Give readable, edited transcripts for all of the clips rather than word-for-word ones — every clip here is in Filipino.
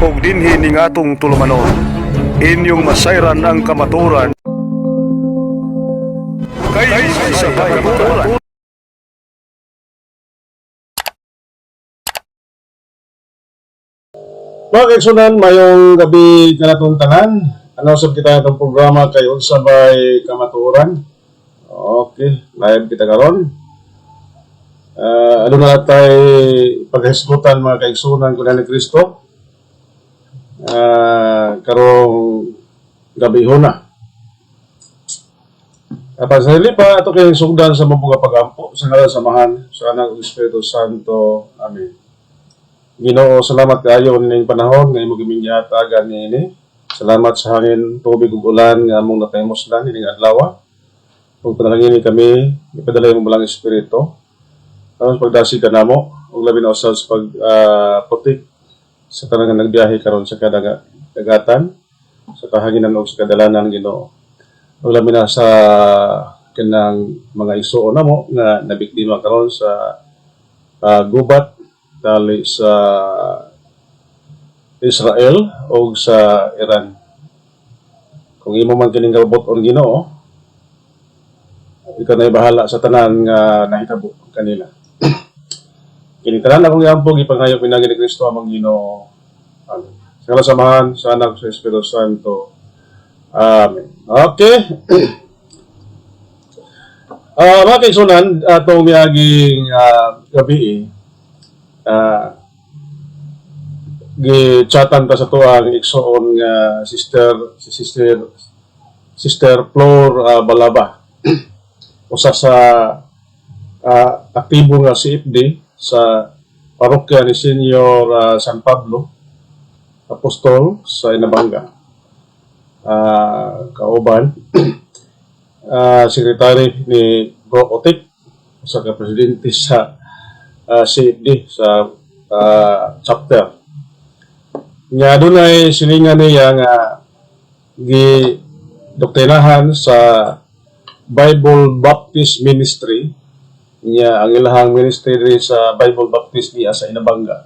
ug dinhi ning atong tulumanon. Inyong masayran ang kamaturan kay sa kamaturan. Mga kaigsunan, mayong gabi kanatong tanan. Ano sab kita itong programa kay unsa bay kamatuoran. Okay, live kita karon. Ano na tay paghisgutan mga kaigsunan kun ni Kristo. Karong gabi na. Apan sa pa ato kay sugdan sa mabuga pagampo sa ngalan samahan sa Anak ug Espiritu Santo. Amen. Ginoo, salamat kayo ning panahon nga imong giminyatagan niini. Salamat sa hangin, tubig ug ulan nga among natahimoslan ining adlaw. Ug panalangin kami, ipadala imong balang espiritu. Aron pagdasi kanamo ug labi na usab sa putik sa tanang nagbiyahe karon sa kadagatan, sa kahanginan ug sa kadalanan Ginoo. Ug labi na sa kanang mga igsuon namo nga nabiktima karon sa gubat dali sa Israel o sa Iran. Kung imo man kining gabuton Ginoo, ikaw na bahala sa tanan nga nahitabo kanila. Kini tanan akong iampo gipangayo pinagi ni Kristo among Ginoo. Amen. Sa samahan sa Anak sa Espiritu Santo. Amen. Okay. Mga kaigsunan, atong miyaging gabi gi-chatan ta sa tuang igsoon nga sister Flor Balaba. Usa sa aktibo nga CFD sa parokya ni Senior San Pablo Apostol sa Inabanga. Kauban sekretary ni Bro Otik sa presidente sa CFD sa chapter. Nga dunay silingan niya nga gi-doktrinahan sa Bible Baptist Ministry. Niya ang ilahang ministry sa Bible Baptist niya sa Inabanga.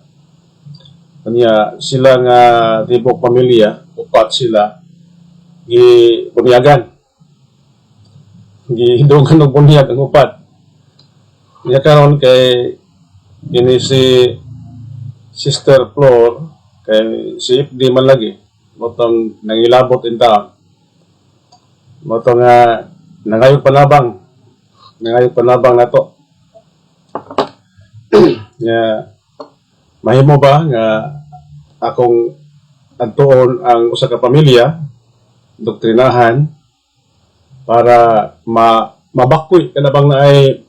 Niya sila nga tibok pamilya, upat sila gi-bunyagan. Gi-dugan og bunyag ang upat. Niya karon kay ini si Sister Flor kay si FD man lagi motong nangilabot in taon motong nangayog panabang nato nga mahimo ba nga akong adtuon ang usa ka pamilya doktrinahan para mabakoy kanabang na ay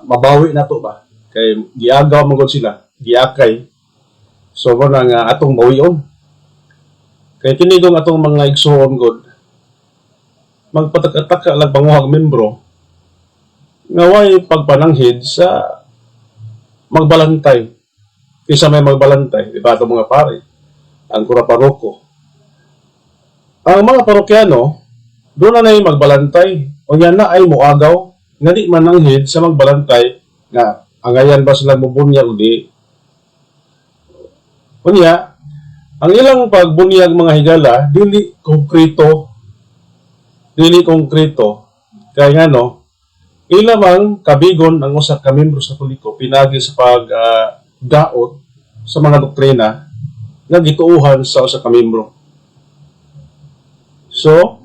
mabawi nato ba kay giagaw man gud sila, giakay. So mo na nga atong bawion. Kay kini gong atong mga igsoon gud magpatak-taka lang panguhag membro nga way pagpananghid sa magbalantay. Kaysa may magbalantay, di ba itong mga pare, ang kura paroko. Ang mga parokyano, doon na magbalantay, o yan na ay muagaw, nga di mananghid sa magbalantay nga angayan ba sila mubunyag o di? Kunya, ang ilang pagbunyag mga higala, dili konkreto. Kaya nga no, ilamang kabigon ang usa ka membro sa Katoliko pinagi sa pagdaot sa mga doktrina nga gituuhan sa usa ka membro. So,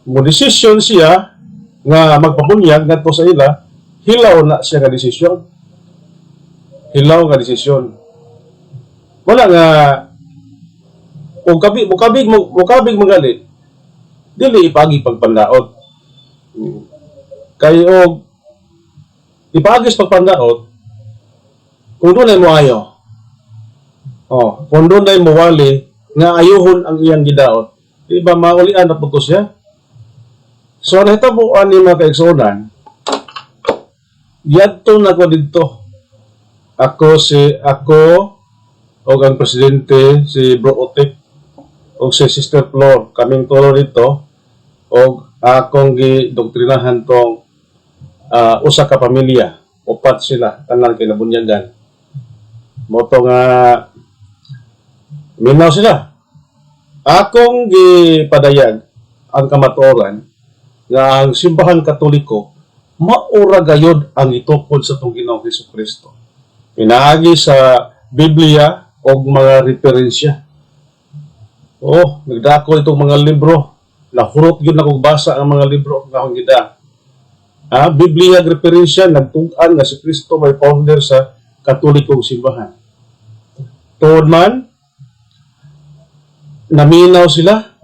mo desisyon siya nga magpabunyag ngadto sa ila, hilaw na siya nga desisyon. Wala nga mukabig magali dili ipagi pagpandaot. Kayo ipagis pagpandaot kung doon ay moayo. Kung doon ay muwali nga ayuhon ang iyang gidaot. Di ba maulian na puto siya? So nahitabuan ni mga kaigsunan, yadto na ko dito. Ako o ang presidente si Bro Otik o si Sister Flor kaming tulo dito o akong gidoktrinahan tong usa ka pamilya, upat sila tanan kinabunyagan. Moto nga Minaw sila. Akong gipadayag ang kamatuoran nga ang simbahan katoliko maura gayod ang itukod sa itong Ginoong Hesukristo. Pinaagi sa Biblia o mga referensya. Nagdako itong mga libro. Nahurot yun na kung basa ang mga libro nga akong gida. Biblia referensya, nagtungkan nga si Kristo may founder sa katolikong simbahan. Tuod man, naminaw sila.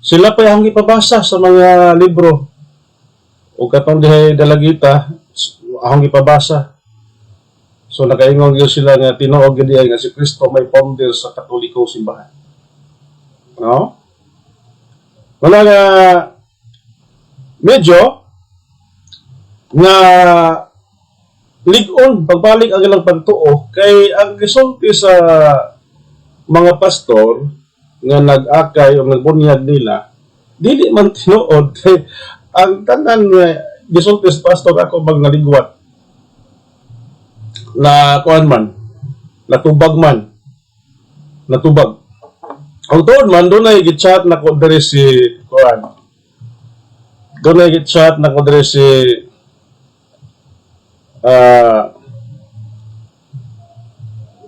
Sila pa yung ipabasa sa mga libro. O katong dihay dalagita, akong ipabasa. So nakaingon yun sila nga tinuog yun nga si Kristo may founder sa katolikong simbahan. Wala nga medyo nga ligon pagbalik ang ilang pagtuo kay ang resulti sa mga pastor nga nag-akay o nagbunyag nila dili man tinuod kay ang tanan nga resulti sa pastor ako bang naligwat na kuan man natubag ang tuod man doon ay gitchat na ko diri si kuan doon ay gitchat na ko diri si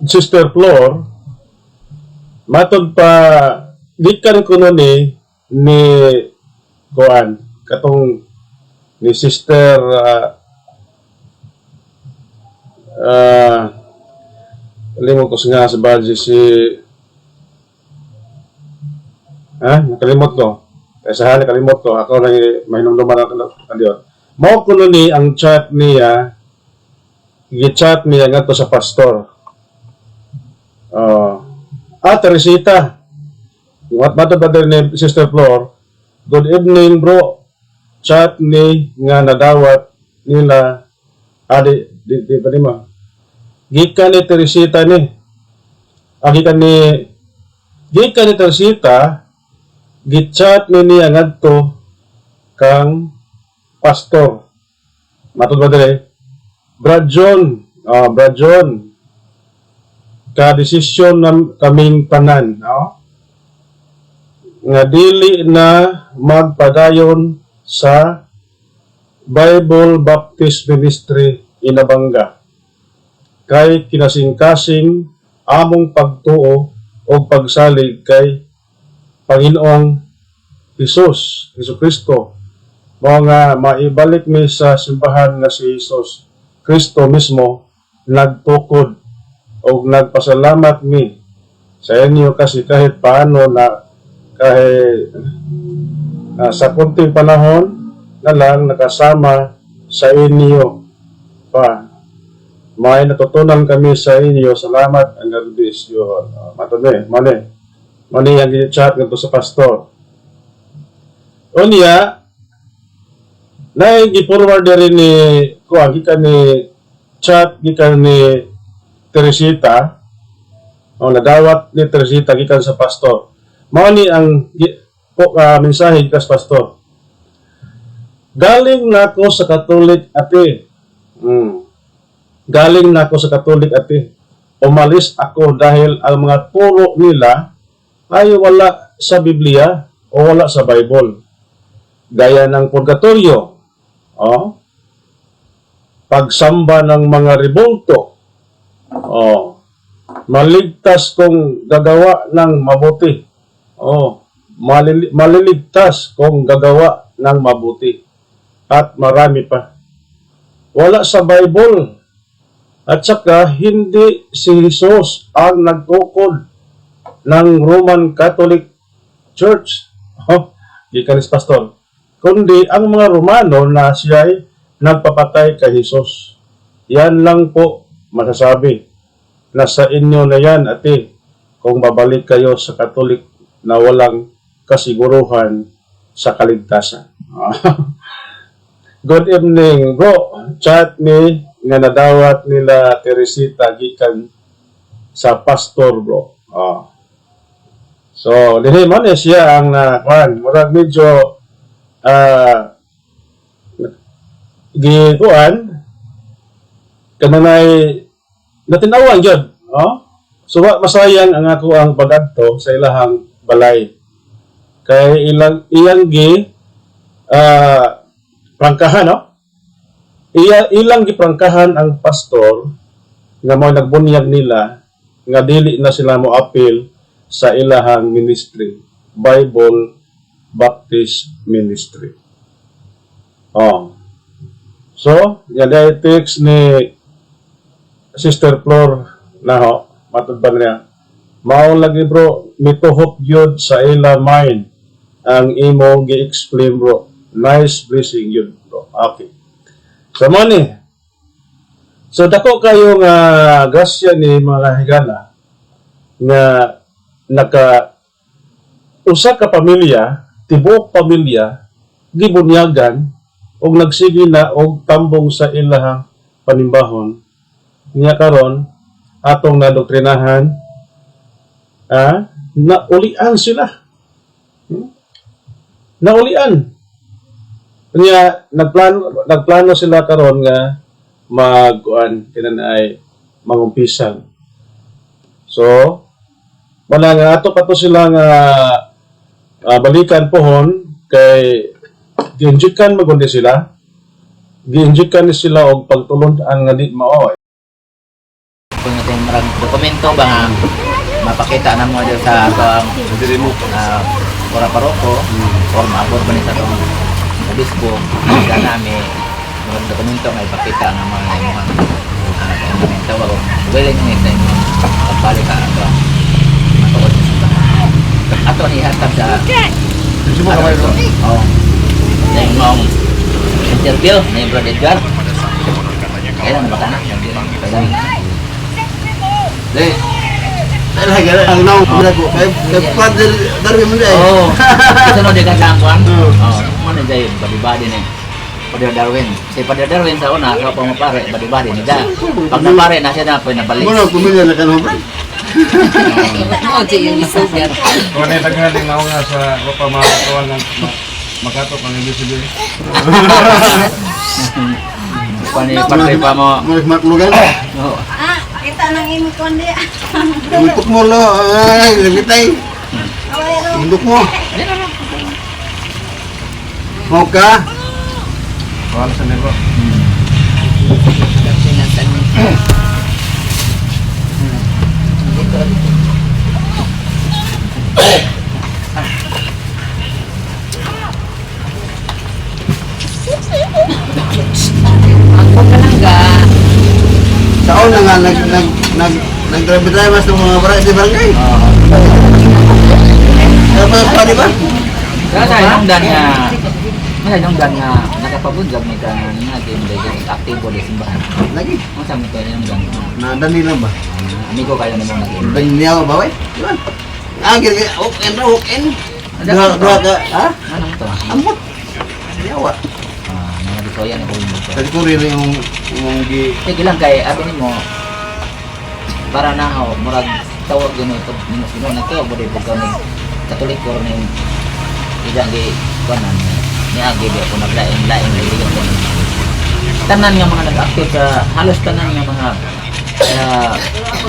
Sister Flor matod pa gikan ko no ni kuan katong ni Sister limot ko nga sa badge si nakalimot ko kaysa nakalimot ko ako na may numduman na diyon mao ko ni ang chat niya gi-chat niya ngadto sa pastor Teresita what matter ba ni Sister Flor good evening bro chat ni nga nadawat nila di ba ma gikan ni Teresita ni gikan ni Teresita gichat ni niya ngadto kang pastor matud ba dire Brad John ka desisyon kaming tanan nga dili na magpadayon sa Bible Baptist Ministry Inabanga kay kinasing-kasing among pagtuo o pagsalig kay Panginoong Hesukristo mao nga maibalik mi sa simbahan nga si Hesus Kristo mismo nagtukod o nagpasalamat mi sa inyo kasi kahit paano na kahit sa kunting panahon na lang nakasama sa inyo pa may natutunan kami sa inyo. Salamat and God bless you all. Mani ang chat nito sa pastor. Unya, gi-forward rin ni gikan ni chat gikan ni Teresita. Nadawat ni Teresita gikan sa pastor. Mao ni ang mensahe gikan sa pastor. Galing nako sa Katolik ate. Galing na ako sa Katolik ate. Umalis ako dahil ang mga turo nila ay wala sa Biblia o wala sa Bible. Gaya ng purgatorio. Pagsamba ng mga rebulto. Maligtas kung gagawa ng mabuti. Maliligtas kung gagawa ng mabuti. At marami pa. Wala sa Bible. At saka, hindi si Jesus ang nagtukod ng Roman Catholic Church. Gikan ni pastor. Kundi ang mga Romano na siya ay nagpapatay kay Jesus. Yan lang po masasabi. Nasa inyo na yan, ate, kung babalik kayo sa Catholic na walang kasiguruhan sa kaligtasan. Good evening, bro. Chat ni nga nadawat nila Teresita gikan sa pastor, bro. So, dihi man siya ang murag medyo gikuan kananay natinawan gyud, So masayang ang ako ang pagadto sa ilahang balay. Kay ilang gi prangkahan, no? Ilang gi prangkahan ang pastor nga mo nagbunyag nila nga dili na sila mo appeal sa ilahang ministry, Bible Baptist Ministry. Oh. So, yan ay text ni Sister Flor na ho, matod ba niya? Maong lagi bro, mituhop yun sa ila mind ang imo gi-explain bro. Nice blessing yun bro. Okay. So, money. So, dako kayo nga grasya ni mga higala nga usa ka pamilya, tibuok pamilya, gibunyagan og nagsige na og tambong sa ilahang panimbahon. Niya karon atong nadoktrinahan naulian sila. Naulian. Niya nagplano sila karon nga magkuan kinanay mangumpisan. So wala nga ato pa to sila nga balikan pohon kay gi-injectan magundi sila. Gi-injectan ni sila og pagtulon-an nga di mao. Kung natin marang dokumento ba nga mapakita na mo dyan sa Kora Paroko or maabot ba nito itong obispo kaya namin mga dokumento nga ipakita ng mga dokumento o willing nyo ito yung pagbalik ka ito matuod ato ni hatap sa na yung mga interview na yung Brother Edgar kailan na baka na kailan Lagi ang naong ko kay Father Darwin mo dai. Oh. Sunod dia kang kuan. Oh, mana jay badi-badi ni. Father Darwin. Si Father Darwin sa una ka pa mapare badi-badi ni da. Pag napare na siya na pa nabalik. Mo pumilya na kanong bro. Oh, jay yung isugan. Kung ano tagaling na nga sa pamakatawan ng makatok ang ibig Pani patay pa mo. Maklugan. Oh. Kita nang imo konde. Untuk mo lo ay lebitay. Untuk mo. Mau ka? Wala sa nilo. Ako ka lang ga. Saon na nga nag-drive mas ng mga barangay di barangay. Apa di ba? Sa hinungdan nga hinungdan nga nakapabunyag ni ka nga game dahil active di simbahan. Lagi. Mo sa mo to hinungdan. Na dani lang ba? Amigo kayo na mo nag-game. Banyaw ba way? Agir okay na okay. Dua ka ha? Ano mo to? Amot. Yawa. Mga disoya na ko mo to. Kasi ko rin yung gi Sige lang kay abi nimo para na ho murag tawag gano ito nimo sino na to bodi pagka ni Katolik or ni ijang gi kuanan ni agi di ako naglain-lain religion ko. Tanan nga mga nag-active sa halos tanan nga mga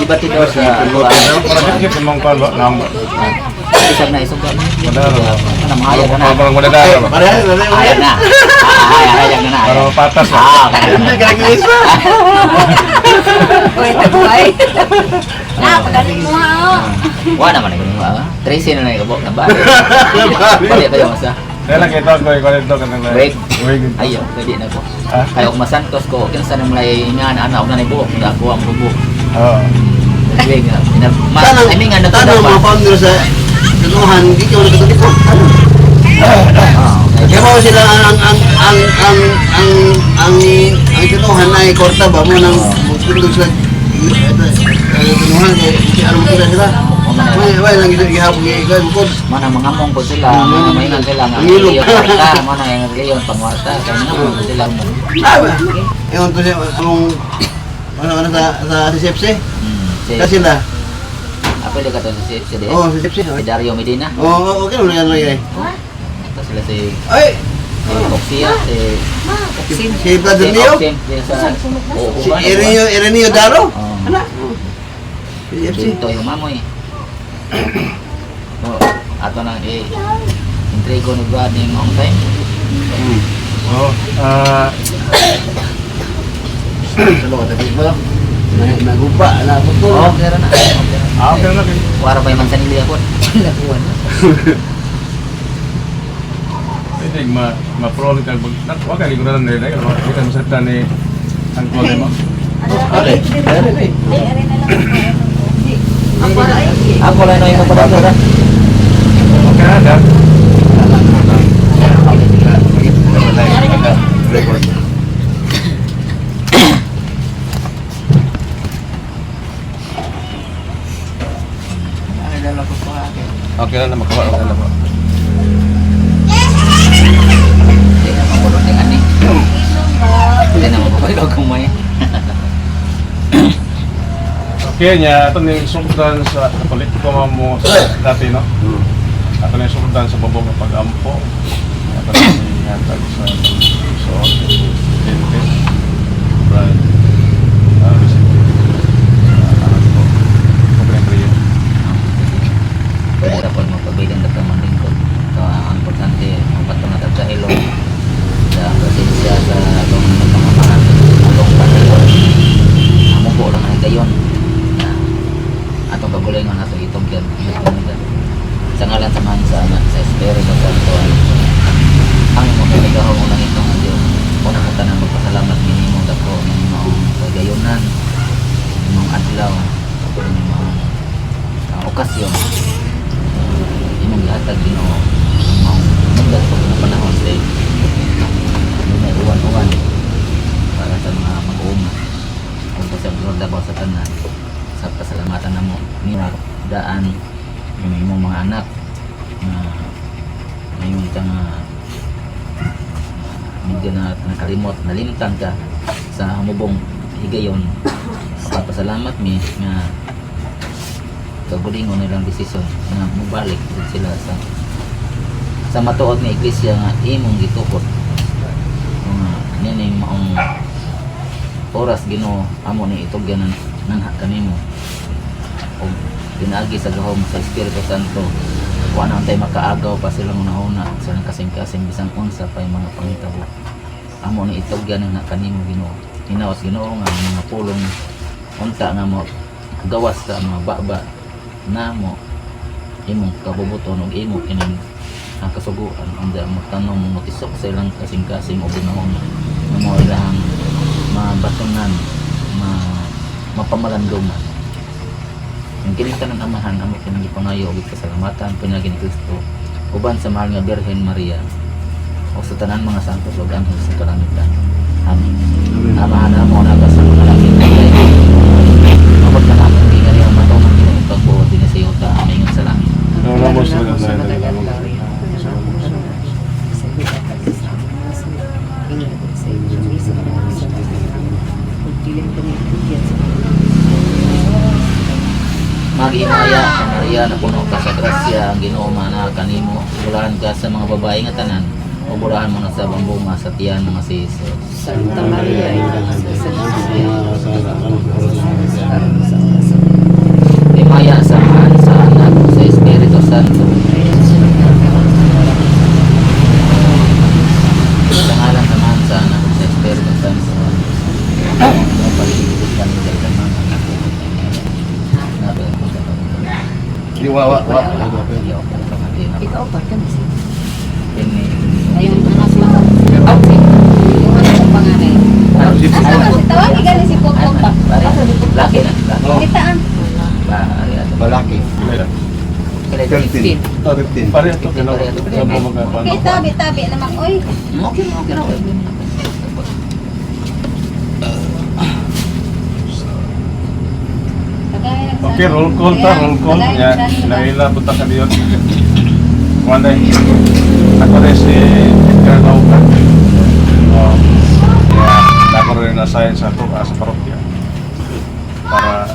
debatidor sa lugar. Para kit mong palo number. Isang na isang ano mahaya ka na. Parang madadara ba? Hayag na. Hayag na. Para mapatas. Hindi ka nag-isa. Oy, tagoy. Pagaling mo ha. Wala naman ang ganun. Tracy na nakikabok na ba? Balik kayo masa. Kaya lang ito ko ito kanang Wait. Wait. Ayo, pwede na po. Ah? Kayo kung masantos ko, kinsa na malay nga na anak na buhok, nga ako ang buhok. Oo. Wait nga. I mean nga Tanong mga founder sa Tunuhan, hindi ko nakatulik ko. Kaya mo sila ang Tunuhan ay korta ba mo nang magtundog sila Tunuhan kaya anong sila sila. Wala lang gihapon gihan ko. Mana mangamong ko sila, mana mainan sila nga. Ngilog. Kwarta, mana yang ngayon pangwarta, kaya mangamong ko sila mo. Ewan to siya ano sa CFC. Si, Kasi sila. apa dia kata si dia? Oh, si CFC. Si Dario Medina. Oh, okay mo yan lagi. Tapos sila si Ay, Coxia, si Brother Leo. Oxim, dia sa Oo Si ba? Ireneo Daro. Oh. Anak. PFC. Ito yung mamoy. O, ato nang intrigo ni Brad ni Mount Time. Oh, Salo tadi ba? Nagupa na ako to. Oh, kaya na. okay na. Wara pa yung mansanili ako. Nakuha na. Pwede ma-prolong ka. Wag ka liguran na nila. Kita mo sa ni ang kole mo. Okay. Ako lang yung magpapagod. Okay na, da. Record. Okay na, makawa na po. Hindi na mapulot yung ani. Hindi na mapapagod kumay. Okay niya, ito na yung sugdan sa kulit ko mo sa dati, no? Ito na yung sugdan sa babong ng pag-ampo. Ito na yung hatag sa dente. Brad. Vicente. Anak ko. Komplente yun. Pwede po magpabilang na kamang lingkod. So, ang importante, ang patunatag sa ilong, sa presensya, sa itong nagkamamahan, atong panilon. Amo po lang ang gayon. Atong kagulingon nato itong yan. Sa ngalan samahan sa Espiritu Santo. Ang mga kanigaw mo lang itong ang Diyos. Una ka tanang magpasalamat minimum dako, minimum kagayonan, minimum adlaw, minimum okasyon. Imong gihatag Ginoo ang mugad po na panahon sa may uwan-uwan para sa mga mag-uuma kung sa Lord daw sa tanan sa pasalamatan na mo nila daan yung imong mga anak na ngayon ka nga medyo na nakalimot nalimtan ka sa hamubong higayon papasalamat mi nga kagulingon nilang desisyon na mubalik sila sa matuod nga iglesia nga imong gitukod nga nining maong oras Ginoo amo ni itugyan nanha kanimo o pinagi sa gahom sa Espiritu Santo kuha na tayo makaagaw pa silang una-una silang kasing-kasing bisang unsa pa yung mga pangitabo amo ni itugyan nanha kanimo Ginoo hinawas Ginoo nga mga pulong unta nga mo gawas sa mga baba na mo imong kabubuton ug imong kining ang kasuguan anda mo tanong mo tisok sa ilang kasing-kasing o binahon na mo ilang mabatunan mapamalandoman yung kinitanan amahan amo kinang ipangayo ug kasalamatan pinagi ni Kristo uban sa mahal nga Birhen Maria o sa tanan mga santos ug anghel sa kalangitan. Amen. Amahan mo na sa mga langit mabot na naman hindi nga rin matawag yung pagbuot din sa iyo ta amingon sa langit. Ramos na Mag-inaya sa Maria na puno ka sa grasya ang Ginoo mana kanimo bulahan ka sa mga babae nga tanan o bulahan mo na sa bambuma sa tiyan mga si Jesus. Santa Maria, ina ka sa Himaya sa Ama, sa Anak, sa Espiritu Santo. Sa ngalan naman sa Anak, sa Espiritu Santo. Ang pag-ibig kami sa mga anak. Liwawa. Ikaw pa ka nasi. Ini Ayun anak lang. Okay. Yung anak kong panganay. Tawagin ka si Kokok pa. laki na, laki. Kitaan. Balaki. Kaya 15. 15. Pare ito sa mga Okay, tabi-tabi naman. Oy. Okay, okay, okay. Okay, roll call ta, roll call. Ya, naila punta ka diyon. Wala ako rin si Edgar Laucan. Ako rin na-assign sa parokya para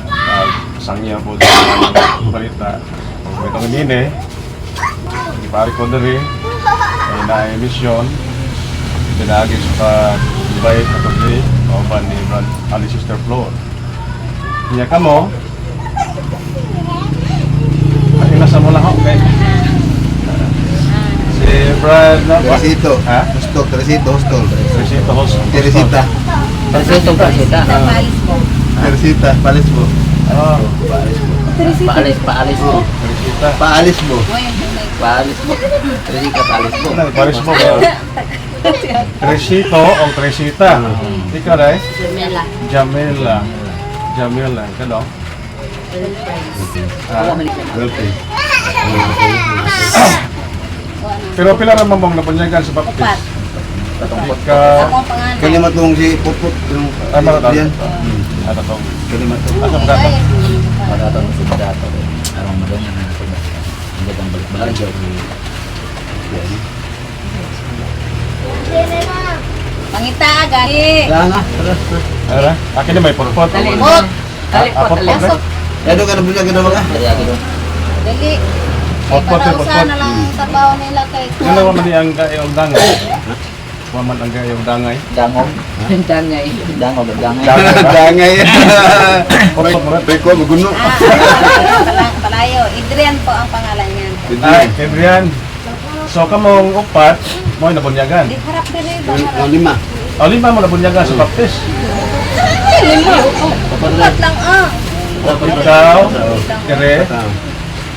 sangya po sa mga balita. Kung itong hindi di pari ko diri ay na-emisyon pinagis pa invite na ito o ba ni Ali Sister Floor. Kanya ka mo okay. Si Brad na ba? Teresito. Ha? Hostol, Teresito, hostol. Teresita Host. Teresita. Presito, presita. Paalis mo. Teresita, paalis mo. Oh, Paalis, paalis mo. Teresita. Paalis mo. Mo yung may Paalis mo. Presita, paalis mo. Ano, pares mo ba? Teresito o Teresita. Ikaw rin? Jamela. Jamila. Jamila. Kano? Okay. Pero pila naman mong napunyagan sa Upat. baptis? Patungkot Ka... Ako ang pangalan. Kalimat mong si Puput. Yung Ay, mga tao. yan. Ano to? Kalimat mo. Ano ba dato? Padaton si Padaton. Arang madanya na ito. Hindi kang balik-balik. Pangita gahi. Wala na. Tara. Ara? Akin na may purpot. Talimot. Apot po ba? Ano ka na bunya ka na mga? Dari agi doon. Dali. Kay Potpot, para potpot. usahan na lang ang trabaho nila kay Ano naman man ang gayong dangay? Waman ang gayong dangay. Dangog. Dangay. Dangog, dangay. Dangay. Purpot mo rin. Peko, maguno. Palayo. Adrian po ang pangalan niyan. Ay, Adrian. So, kamong upat, mo nabunyagan. Di harap diri ba Yung harap. lima. O, lima mo nabunyagan sa baptis. Lima. Upat lang ah. Ikaw, Kere,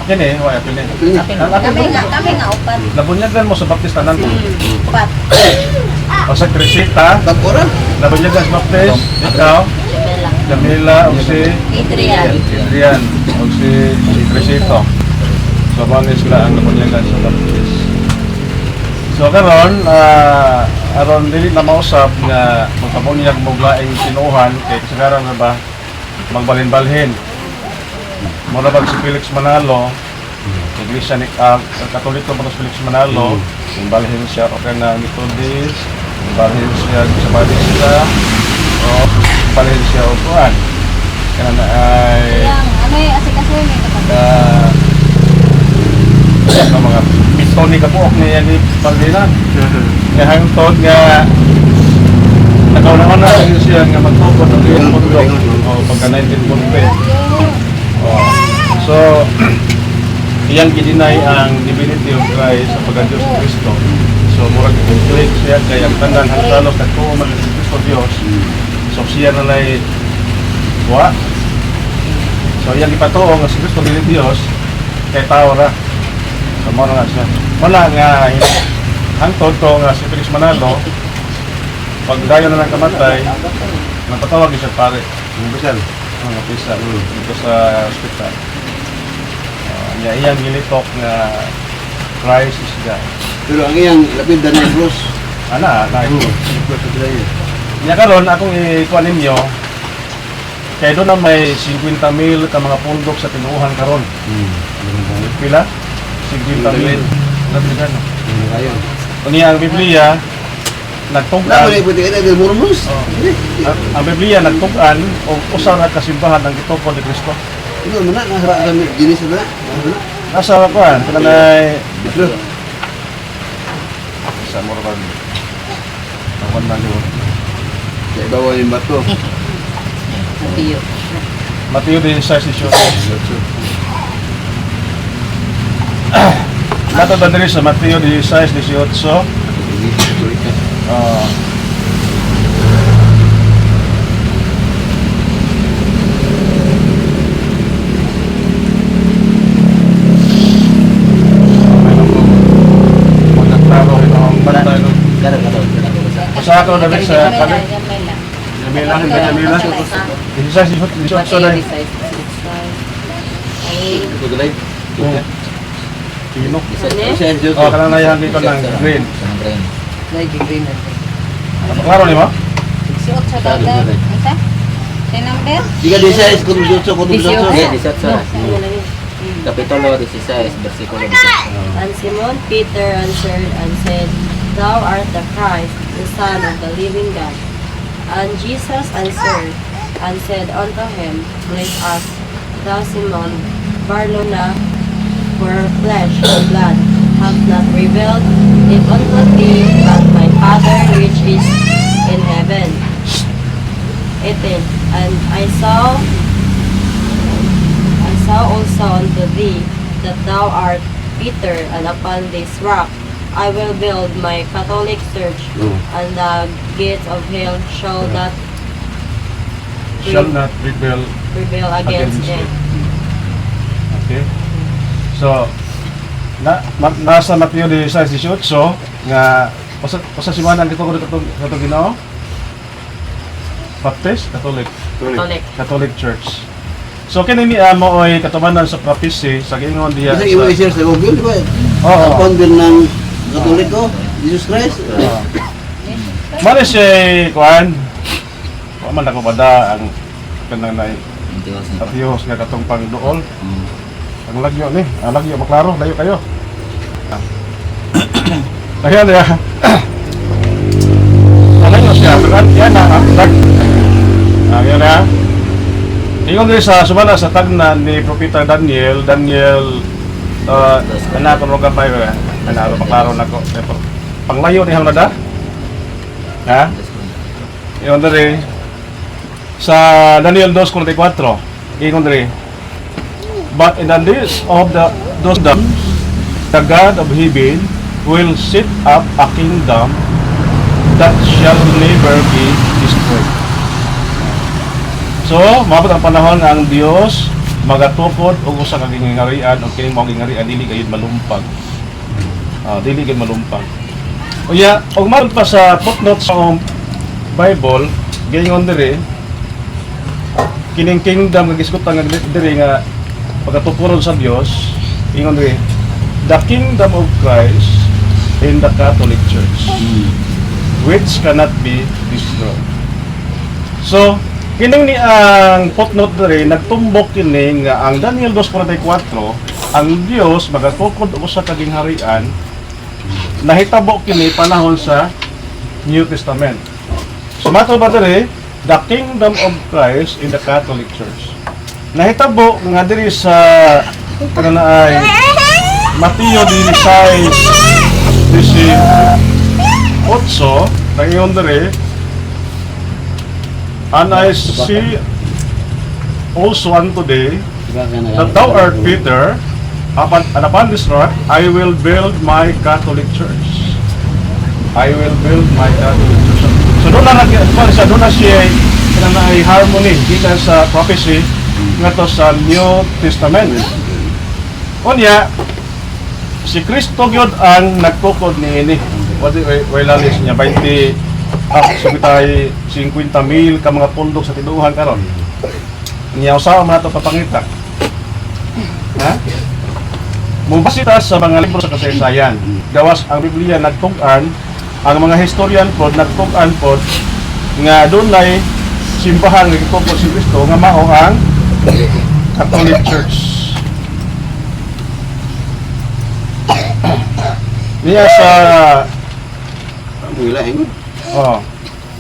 yan eh, wala pili. Kami nga upat. Nabunyagan mo sa baptis tanan. Upat. O sa Cresita, Pag-oran. nabunyagan sa baptis. Ikaw, Jamela. Jamila, o si Adrian. Adrian, o si Cresito. So, mga sila ang nabunyagan sa baptis. So, karon, aron dili na mausap nga magpabunyag mo laing sinuhan kay kasagaran na ba magbalhin-balhin. Mura ba si Felix Manalo, Iglesia ni Katoliko ba si Felix Manalo, balhin siya o na Methodist, balhin siya sa Batista, o balhin siya o kuan. Kana na ay Ano yung asikasuhin may kapatid? ano mga pito ni kabuok niya ni Pagdinan. Nga hangtod nga nakauna na siya nga magtukod ng iyong mundo o pagka 1940. So, iyang gidinay ang divinity of Christ sa pagka-Diyos ni Cristo. So, murag conflict siya kay ang tanan hangtalo katuo man si Cristo Dios. So, siya na lay wa. So, iyang ipatuo nga si Cristo dili Dios kay tao ra. So, mo na siya. Wala nga hangtod ko nga si Felix Manalo pag dayon na lang kamatay, napatawag siya pare. Ano ba siya? Ang ofisa dito sa hospital. Iyang gilitok nga Christ is God. Pero ang iyang lapid Daniel Cruz. Ana, na ito. Nya karon akong ikuan ninyo kay doon na may 50,000 ka mga pundok sa tinuuhan karon. Pila? 50,000. Nabigan. Ayun. Unya ang Biblia Wala nagtungkan. mo na iputi ka na, del Mormons. Ang Biblia nagtungkan o usa ra ka simbahan ang gitungkol ni Kristo. Ito mo na, nasa ginis na. Nasa kuan, kanay Ito. sa Morban. Ang na liwo. Sa ibabaw yung bato. Tiyo. Mateo 16:18. Nato ba diri sa Mateo 16:18? Sa ako na rin sa kami. Jamila, hindi Jamila. 16:18 na. Tino. Oh, kanang nayahan dito ng green. Klaro ni mo? 18 dollar. Isa? Sa number? Jika desa es kung dutso kung dutso. Kapitulo 16, versikulo 16. And Simon Peter answered and said, Thou art the Christ, the Son of the living God. And Jesus answered and said unto him, Blessed art thou, Simon Barjona, for flesh and blood hath not revealed it unto thee, but my Father which is in heaven. 18. And I saw also unto thee that thou art Peter, and upon this rock I will build my Catholic church, and the gates of hell shall not rebel prevail against Against it. Okay. So nasa Mateo 16:18 nga usa si man ang gitungod katong Ginoo? Baptist, Catholic Catholic. Church. So kini ni mo oy katumanan sa prophecy sa giingon diha Kasi iba i-share sa Google, di ba? Oo. Ang founder ng Katoliko, Jesus Christ. Mali siya kuan. Wa man ako bada ang kanang nay Diyos ni Atiyos nga katong pangduol. Ang lagyo ni, ang lagyo maklaro, layo kayo. Kaya niya. Ano yun siya? Yan na, yan na. Ingon din sa sumana sa tagna ni Propeta Daniel, anak ko mga bay, anak ko maklaro na ko. Panglayo ni Hamada. Ha? Ingon din sa Daniel 2:44. Ingon din. But in the days of those days, the God of heaven will set up a kingdom that shall never be destroyed. So, mabot ang panahon nga ang Dios magatukod og usa ka gingarian o kining mao gingarian dili gayud malumpag. Dili gayud malumpag. Unya, og maron pa sa footnote sa Bible, gingon diri kining kingdom nga gisgutan nga diri nga pagkatukuron sa Dios, ingon diri, the kingdom of Christ in the Catholic Church, which cannot be destroyed. So, kining ni ang footnote diri nagtumbok kini nga ang Daniel 2:44 ang Dios magatukod og usa ka gingharian nahitabo kini panahon sa New Testament. So mato ba diri the kingdom of Christ in the Catholic Church. Nahitabo nga diri sa kana ay Mateo 16:18 nangiyon diri. And I see also unto today that thou art Peter, and upon this rock I will build my Catholic Church. I will build my Catholic Church. So doon na siya ay harmony gikan sa prophecy nga to sa New Testament. Unya, si Kristo gyud ang nagtukod niini. Way lalis niya 20 subitay 50,000 ka mga pundok sa tinuhan karon. Niya usaw man ato papangita. Ha? Mubasita sa mga libro sa kasaysayan. Gawas ang Biblia nagtug-an, ang mga historian pod nagtug-an pod nga dunay simbahan nga gitukod si Kristo nga mao ang Catholic Church. Niya sa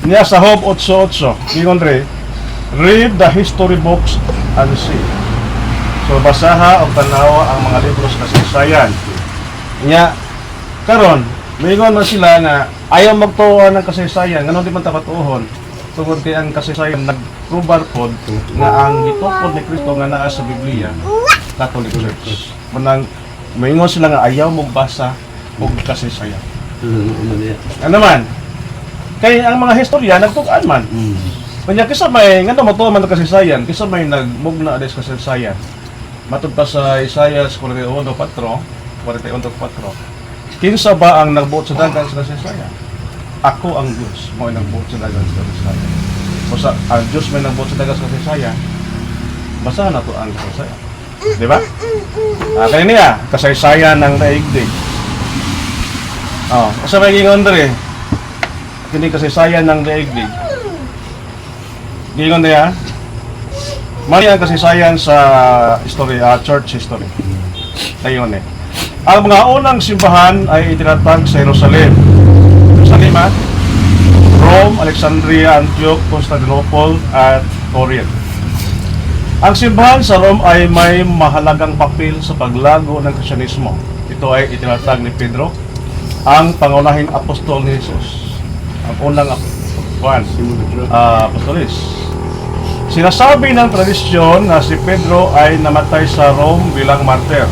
niya sa Job 8:8, ingon re, read the history books and see. So basaha o tanawa ang mga libro sa kasaysayan. Niya karon moingon man sila nga ayaw magtuon ng kasaysayan, ngano di man ta patuhon. Tungod kay ang kasaysayan nagprubar pod nga ang gitukod ni Kristo nga naa sa Biblia, Catholic Church. Manang moingon sila nga ayaw magbasa og kasaysayan. Ano man? Kay ang mga historia nagtug-an man. Kanya kisa may ngano mo to man kasaysayan, kisa may nagmugna des kasaysayan. Matud pa sa Isaiah 41:4, kinsa ba ang nagbuot sa dagan sa kasaysayan? Ako ang Diyos, mo nagbuot sa dagan sa kasaysayan. Basta ang Diyos may nagbuot sa dagan sa kasaysayan. Basta na to ang kasaysayan. Di ba? Kaya niya, kasaysayan ng daigdig. Asa may gingon diri? Kini kasaysayan ng daigdig. Gingon niya, mali ang kasaysayan sa history, church history. Ayun eh. Ang mga unang simbahan ay itinatag sa Jerusalem. Jerusalem, Rome, Alexandria, Antioch, Constantinople, at Corinth. Ang simbahan sa Rome ay may mahalagang papel sa paglago ng Krisyanismo. Ito ay itinatag ni Pedro, ang pangunahing apostol ni Jesus. Ang unang apostolis. Sinasabi ng tradisyon na si Pedro ay namatay sa Rome bilang martir.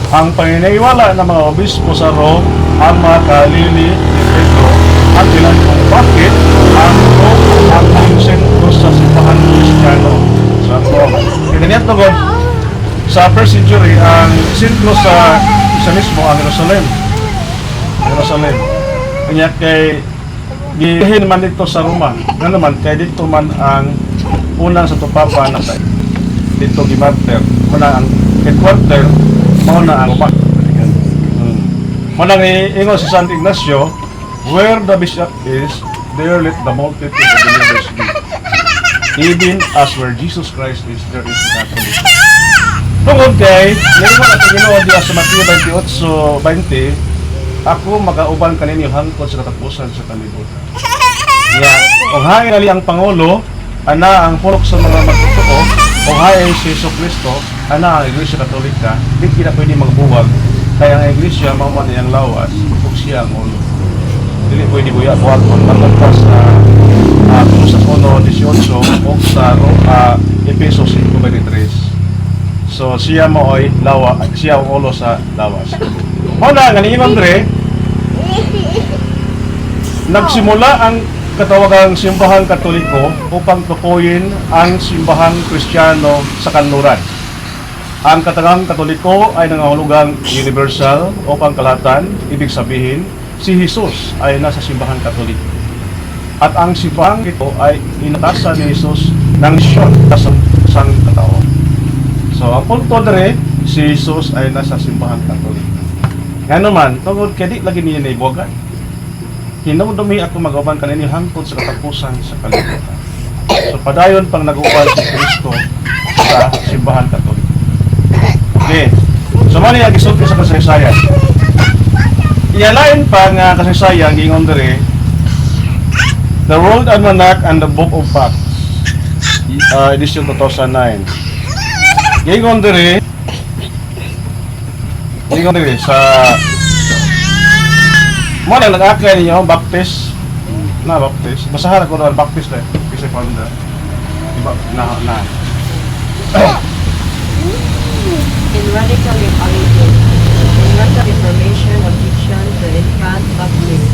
ang panginaiwala ng mga obispo sa Rome ang makalili ni Pedro at ilan kung bakit ang Rome ang naging sentro sa simbahan Kristiyano sa Rome. Ganyan tugod, sa first century, ang sentro sa Kristiyanismo ang Jerusalem. Jerusalem. Kanya kay gihin man dito sa Roma. Nga naman, kay dito man ang unang sa tupapa na sa dito gimarter. Muna ang headquarter, mauna ang Roma. Muna ang ingon si San Ignacio, where the bishop is, there let the multitude of believers be. Even as where Jesus Christ is, there is the Catholic. Tungod kay, ngayon at Ginoo diya sa Mateo 28:20, ako magauban kaninyo hangtod sa katapusan sa kalibutan. Kung hain ali ang Pangulo, ana ang pulok sa mga magtotoo, kung hain si Jesucristo, ana ang Iglesia Katolika, di kita pwede magbuwag. Kaya ang Iglesia, mauman niyang lawas, kung siya ang ulo. Dili pwede buwag kung matagpas sa Cruzas 1:18 o sa Efesos 5:23. So siya mo ay siya ang ulo sa lawas. Muna, ganing Andre, nagsimula ang katawagang simbahan Katoliko upang tukuyin ang simbahang Kristiyano sa kanluran. Ang katagang Katoliko ay nangahulugang universal o pangkalahatan, ibig sabihin, si Jesus ay nasa simbahan Katoliko. At ang simbahang ito ay inatasan ni Jesus ng misyon sa isang katao. So, ang punto dere, si Jesus ay nasa simbahan Katoliko. Nga naman, tungod kaya di lagi niya naibuwagan. Hinumdumi ako mag-uban kaninyo hangtod sa katapusan sa kalibutan. So, padayon pang nag-uban si Kristo sa simbahan Katoliko. Okay. So, mali ang isulti sa kasaysayan. Ialain pa nga kasaysayan, gingon dere, The World Almanac and the Book of Facts, edition 2009. Gingon dere, sa mo na nag-akay ninyo, Baptist basahan ako doon, Baptist kasi panda diba, In radical reformation, objection to infant baptism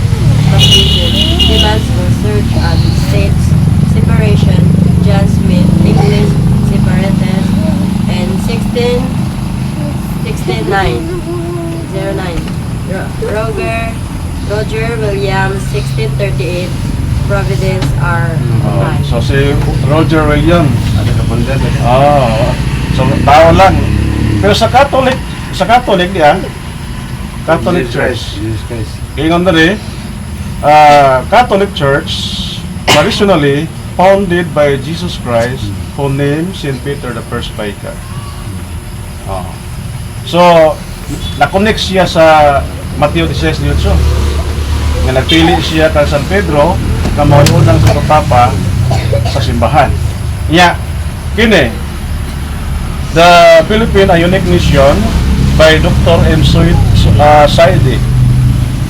demands research on states separation, John Smith, English separatist, and 1609. Roger Williams, 1638, Providence are so si Roger Williams so tao lang, pero sa Catholic diyan, Catholic Church ingon dali, Catholic Church traditionally founded by Jesus Christ, who named St. Peter the first vicar. So na-connect siya sa Mateo 16:18 nga nagpili siya kay San Pedro na mao unang papa sa simbahan. Kini the Philippine Ionic Mission by Dr. M. Saidi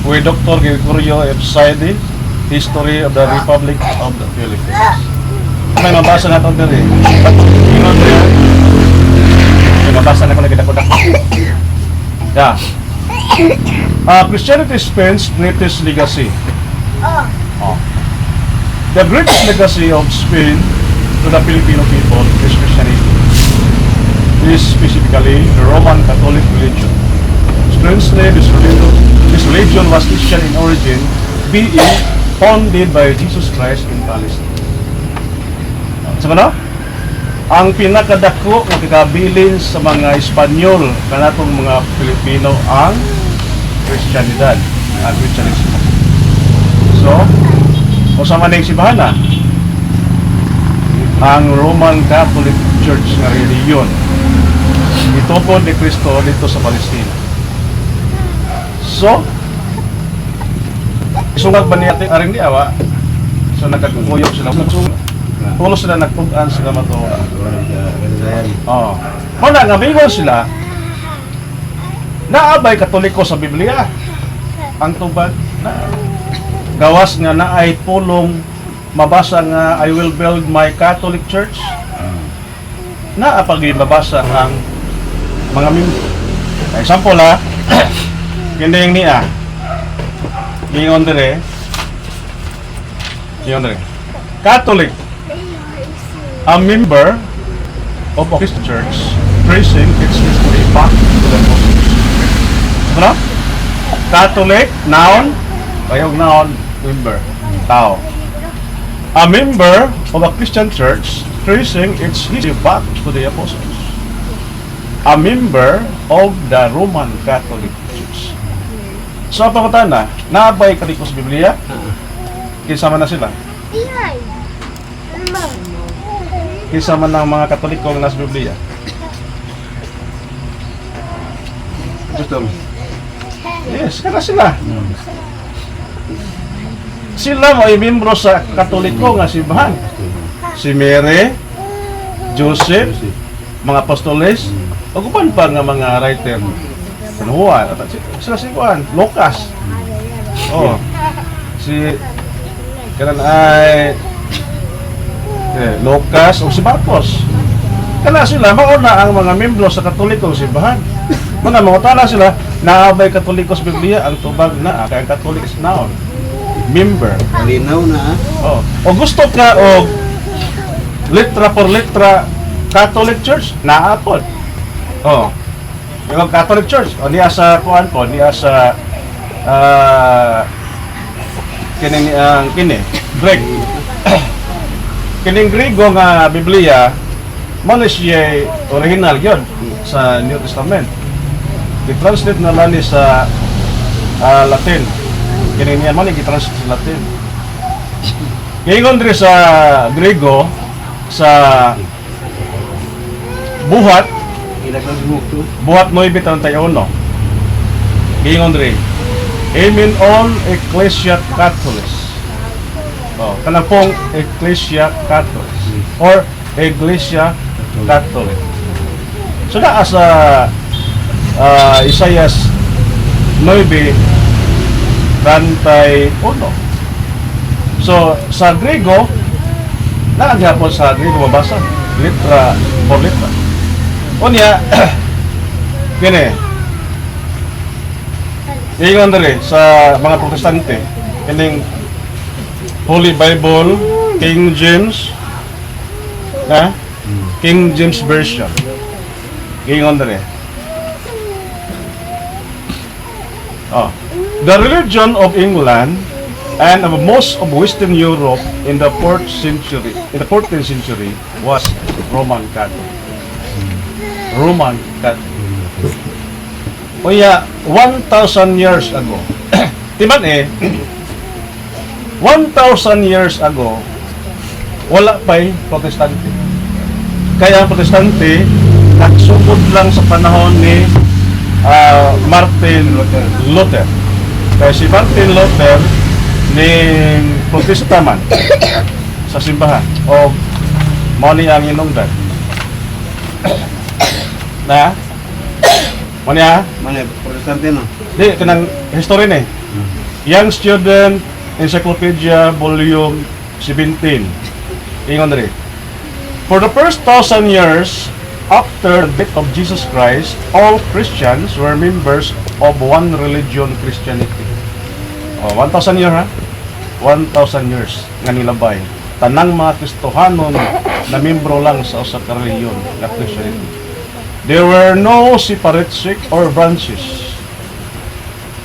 with Dr. Gregorio F. Saidi, History of the Republic of the Philippines. May mabasa na ito dali. May mabasa na ko na kita-kudak. Christianity Spain's greatest legacy. The greatest legacy of Spain to the Filipino people is Christianity. This specifically the Roman Catholic religion. Strangely, this religion was Christian in origin, being founded by Jesus Christ in Palestine. So, ang pinakadako nga kagabilin sa mga Espanyol kanatong mga Pilipino ang Christianidad, ang Christianismo. So, kung sa maning simbahan na, ang Roman Catholic Church nga reliyon, itupod ni Kristo dito sa Palestina. So, isungat ba niya aring di awa? So, nagkakuyok sila. Tulos sila nagtugan sila matuwa. Muna nga, bingon sila, naabay Katoliko sa Biblia. Ang tubad na gawas nga na ay pulong mabasa nga I will build my Catholic Church. Naapag mabasa ang mga Example ha. Kini yung niya. Ingon dire. Catholic. A member of a Christian church tracing its history back to the apostles. Ano? Catholic, noun, bayog noun, member, tao. A member of a Christian church tracing its history back to the apostles. A member of the Roman Catholic Church. So, ang pangutan na, naabay Katoliko sa Biblia? Kisama na sila. Kisama ng mga Katoliko ang nasa Biblia. Gusto mo? Yes, kana sila. Sila mo ay membro sa Katoliko nga simbahan. Si Mary, Joseph, mga apostoles, o kupan pa nga mga writer. Juan, sila si Juan, Lucas. Oh. Si kanan ay Lucas o si Marcos. Kana sila mauna ang mga membro sa Katolikong simbahan. Mga tala sila naabay Katoliko sa Biblia ang tubag na kay ang Catholic is noun. Member. Malinaw na ah. Oh. O gusto ka og letra por letra Catholic Church naapod. Oh. Yung Catholic Church o niya sa kuan po, niya sa kini Greg. Kining Griego nga Biblia mo na siya original yun sa New Testament. I-translate na lang sa Latin. Kining niya mo na i-translate sa Latin. Ingon diri sa Griego sa buhat 9:31. Ingon diri. Amen on Ecclesia Catholis. Oh, kanang pong Ecclesia Catholis or Iglesia Catholic. So naa sa Isaias 9:31. So sa Griego naagapon sa Griego mabasa letra por letra. Unya kini ingon diri sa mga protestante kining Holy Bible King James King James Version ingon diri the religion of England and of most of Western Europe in the 14th century was Roman Catholic. Roman Catholic. Uya 1,000 years ago. Timan 1,000 years ago wala pa'y protestante. Kaya ang protestante nagsugod lang sa panahon ni Martin Luther. Kaya si Martin Luther ni protesta man sa simbahan o mao ni ang inungdan. Na? Mano Protestante no? Di, kanang history ni. Young Student Encyclopedia Volume 17. Ingon diri. For the first 1,000 years after the death of Jesus Christ, all Christians were members of one religion, Christianity. 1,000 years ha? 1,000 years nga nilabay. Tanang mga Kristohanon na membro lang sa usa ka reliyon nga Christianity. There were no separate sect or branches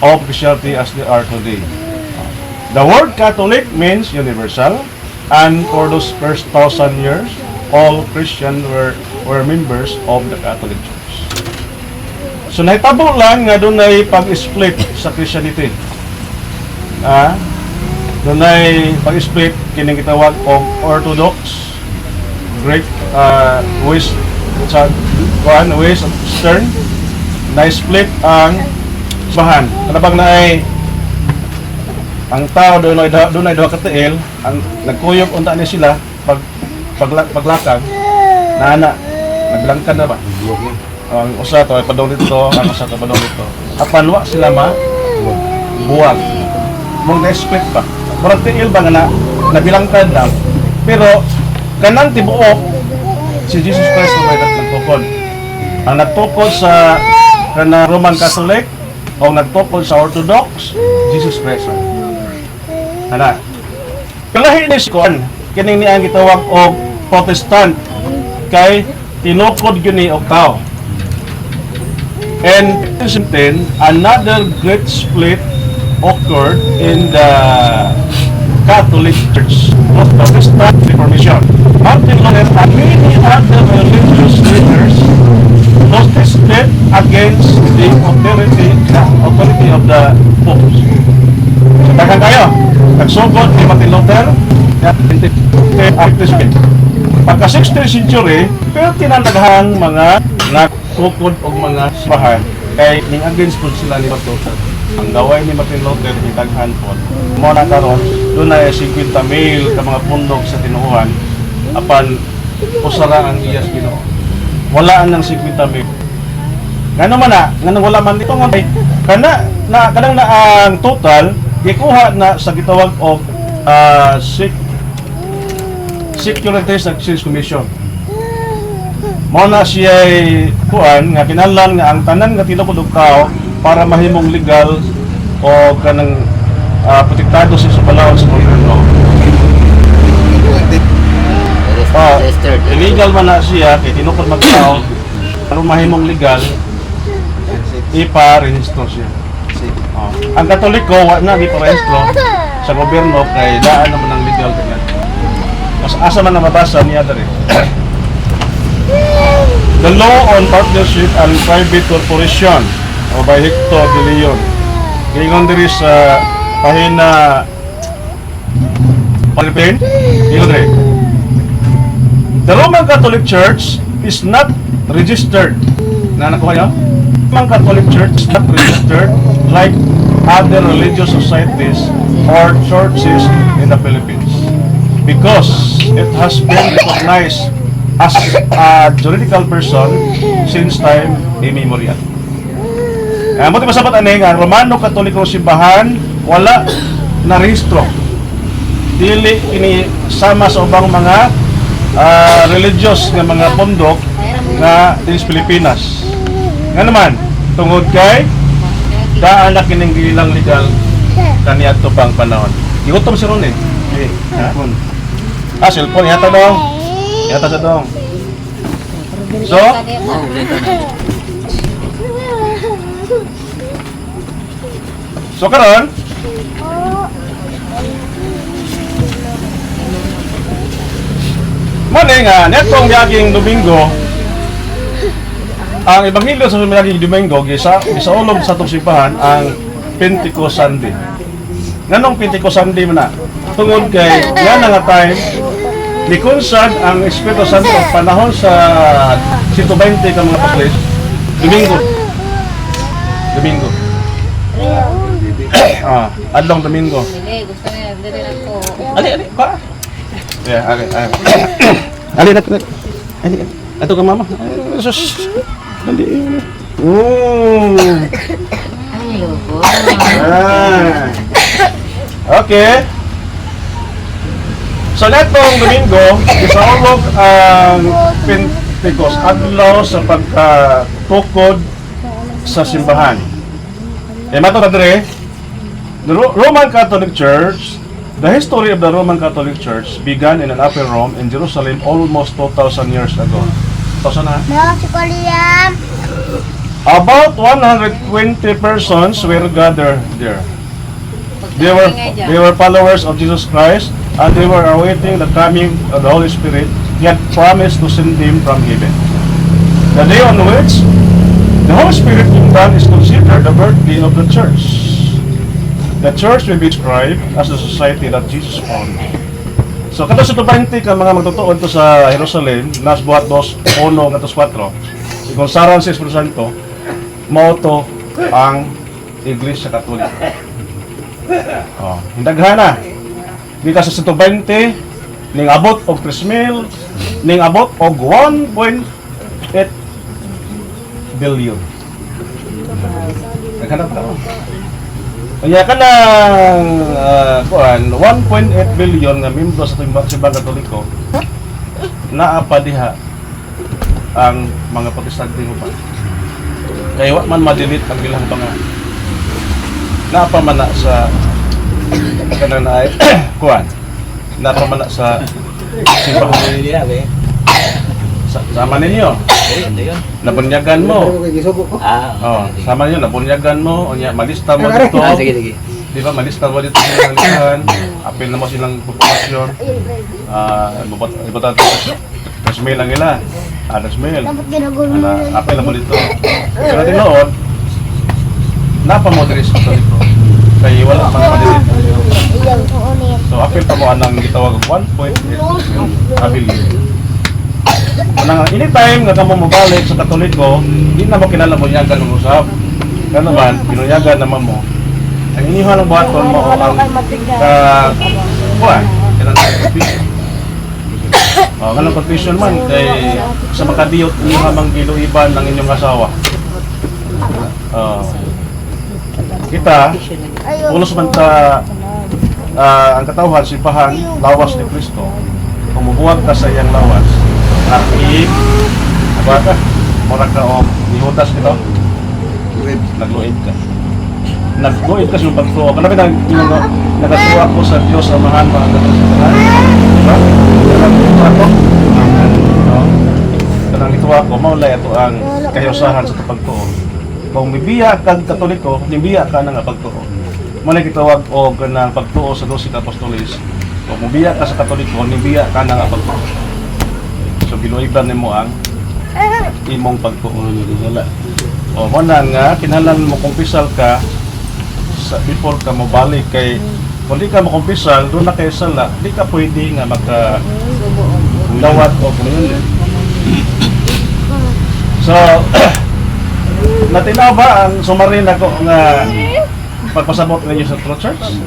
of Christianity as there are today. The word Catholic means universal, and for those first 1,000 years, all Christians were members of the Catholic Church. So nahitabo lang nga doon ay pag-split sa Christianity. Doon ay pag-split kining gitawag og Orthodox, Greek, West, Western, na-split ang bahan. Kanabang na ay ang tao doon ay duha ka tiil, ang nagkuyog unta ni sila paglakag na naglangkan na ba? Ang usa to ay padong dito, ang usa to padong dito. Apan wa sila buwag. Mong na-split pa. Murag tiil ba nga nabilangkan lang. Pero kanang tibuok si Jesus Christ ang nagtukod. Ang nagtukod sa kana Roman Catholic o nagtukod sa Orthodox, Jesus Christ. Ana. Kalahi ni kon kining ni ang gitawag og Protestant kay tinukod gyud ni og tao. And then another great split occurred in the Catholic Church of Protestant Reformation. Martin Luther and many other religious leaders protested against the authority of the Pope. So, tagan kayo, nagsugod ni Martin Luther at pagka 16th century, pero tinataghan mga nagtukod o mga sibahan kay ning against po sila ni Martin Luther. Ang gaway ni Martin Luther itaghan po mo na karon doon na 50,000 ka mga pundok sa tinuuhan apan usara ang iyas Ginoo. Wala ang 50,000. Ngano man na, ngano wala man dito ngon kana na kadang na ang total gikuha na sa gitawag og Securities and Exchange Commission. Mao na siya kuan nga kinahanglan nga ang tanan nga tinukod og tao para mahimong legal o kanang protektado sa balawon sa gobyerno. Illegal man na siya kay tinukod magtao para mahimong legal ipa-rehistro siya. Ang Katoliko wa na ipa-rehistro sa gobyerno kay daan naman ang legal kanya. Mas asa man na mabasa niya dere. The Law on Partnership and Private Corporation o by Hector de Leon. Gingon diri sa pahina Palipin. Gingon diri. The Roman Catholic Church is not registered. Na nakuha niyo? Roman Catholic Church is not registered like other religious societies or churches in the Philippines because it has been recognized as a juridical person since time immemorial. Mo ti masabat ani nga Romano Katoliko simbahan wala na rehistro. Dili ini sama sa ubang mga religious nga mga pundok nga dinhi sa Pilipinas. Nga naman tungod kay daan na kining gilang legal kaniadto pang panahon. Giutom si Ron eh. Cellphone yata dong. Yata sa dong. So, karon mali nga netong yaging Domingo ang ebanghelyo sa yaging Domingo gisaulog sa atong simbahan ang Pentecost Sunday. Nganong Pentecost Sunday man na? Tungod kay nga nga time nikonsad ang Espiritu Santo panahon sa 120 ka mga apostles Domingo. Adlong Domingo. Dili, gusto niya, dili lang ko. Ali, pa. Yeah, okay. Ali, Ali. Ato ka mama. Sus. Ali. Ayoko. Okay. So netong Domingo, isaulog ang Pentecost adlaw sa pagkatukod sa simbahan. Mato na dire, the Roman Catholic Church, the history of the Roman Catholic Church began in an Upper Rome in Jerusalem almost 2,000 years ago. About 120 persons were gathered there. They were followers of Jesus Christ and they were awaiting the coming of the Holy Spirit. He had promised to send him from heaven. The day on which the Holy Spirit came down is considered the birthday of the church. The church will be described as the society that Jesus founded. So, kato sa 20 ka mga magtutuon to sa Jerusalem, nas buhat 2:1 katos 4, kung saran sa Espiritu Santo, mao to ang Iglesia Katoliko. Hindaghan na. Di ka sa 120, ning abot og 3,000, ning abot og 1.8 billion. Naghanap ka mo. Kaya ka ng 1.8 billion nga membro sa Simbang Katoliko naapa diha ang mga Protestante mo pa. Kaya wa man madilit ang ilang pangan. Napamana sa kanang naay kuan. Napamana sa simbahan. Sama ninyo. Nabunyagan mo. Oh, sama ninyo nabunyagan mo, onya malista mo dito. Sige. Di ba malista mo dito sa listahan. Apil na mo silang populasyon. Ibutang 3,000 lang nila. 3,000. Apil na mo dito. Pero tinood, napamoderis ito dito. Kaya wala man madilit. So apil pa mo anang gitawag 1.8 apil. Nang anytime nga kamo mobalik sa Katoliko, di na mo kilala mo yagan ng usab. Kaya naman, pinuyagan naman mo. Ang iniha lang buhaton mo ang kuwan, kailan sa confession. Kanang confession man, kay sa makadiyot iniha mang giluiban ng inyong asawa. Kita, ulos man ta ang katawhan, simbahan, lawas ni Kristo. Kung mubuwag ka sa iyang lawas, nakik, ka, mura ka o nihudas kita, nagluid ka. Nagluid ka sa pagtuo. Kanabi nagatuwa ko sa Diyos Amahan, mga katawhan. Diba? Kanang ituwa ko, maulay ito ang kahiusahan sa pagtuo. Kung mibiya kang Katoliko, nibiya ka na nga pagtuo. Muna kitawag o ng pagtuo sa 12 Apostolis. Kung mibiya ka sa Katoliko, nibiya ka na nga pagtuo. So giluiban nimo ang imong pagtuo. O muna nga, kinahanglan mo kumpisal ka before ka mo balik kay kung di ka mo kumpisal, doon na kayo sala, di ka pwede nga magka-lawat o communion. So, natinaw ba ang sumarin ako nga pagpasabot ninyo sa True Church?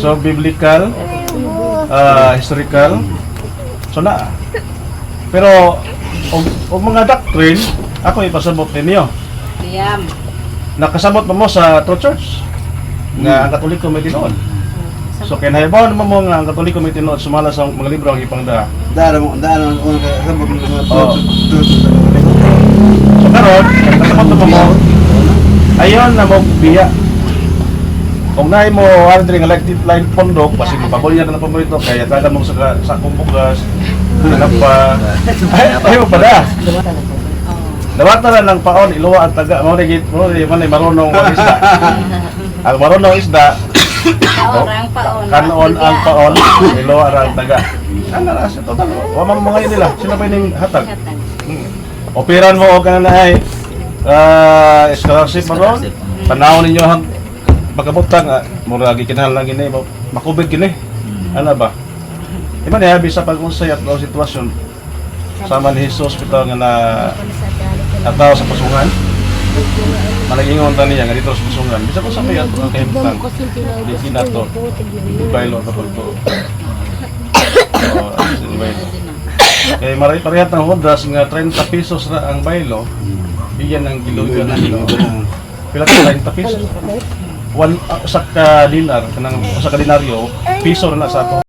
So, biblical, historical, so na. Pero, og mga doctrine, ako ipasabot ninyo. Nakasabot mo sa True Church nga ang Katoliko may tinuod. So, kinahibaw naman mo nga ang Katoliko may tinuod sumala sa mga libro ang ipangda. Dara mo kasabot mo So karon, kasabot mo ayon na mo biya. Kung naay mo andre nga elected line pondok, kasi mapabulya na po mo ito kaya taga mo sa kumbugas. Pa. Ay mo pa da. Dawata na ng paon iluwa ang taga mo ni marunong isda. Ang marunong isda kanon ang paon iluwa ang taga. Ano na sa total? Wa man mga nila. Sino pa ning hatag? Operan mo og kana ay scholarship mo ron. Panahon ninyo ang pagkabutang mura gi kinahanglan gini makubig gini. Ano ba? Di ba niya bisa pag-unsay at sitwasyon sama ni Jesus bitaw nga na ataw sa pasungan. Malagingon ta niya nga dito sa pasungan. Bisa ko sa kaya ang kahimtang. Di kinato. Baylo ta pagto. Kaya maray parehas ng hudas nga 30 pesos na ang baylo. Iyan ang gilugan ng pila ka 30 pesos. Sa ka dinar, kanang sa ka dinaryo, piso na sa ato.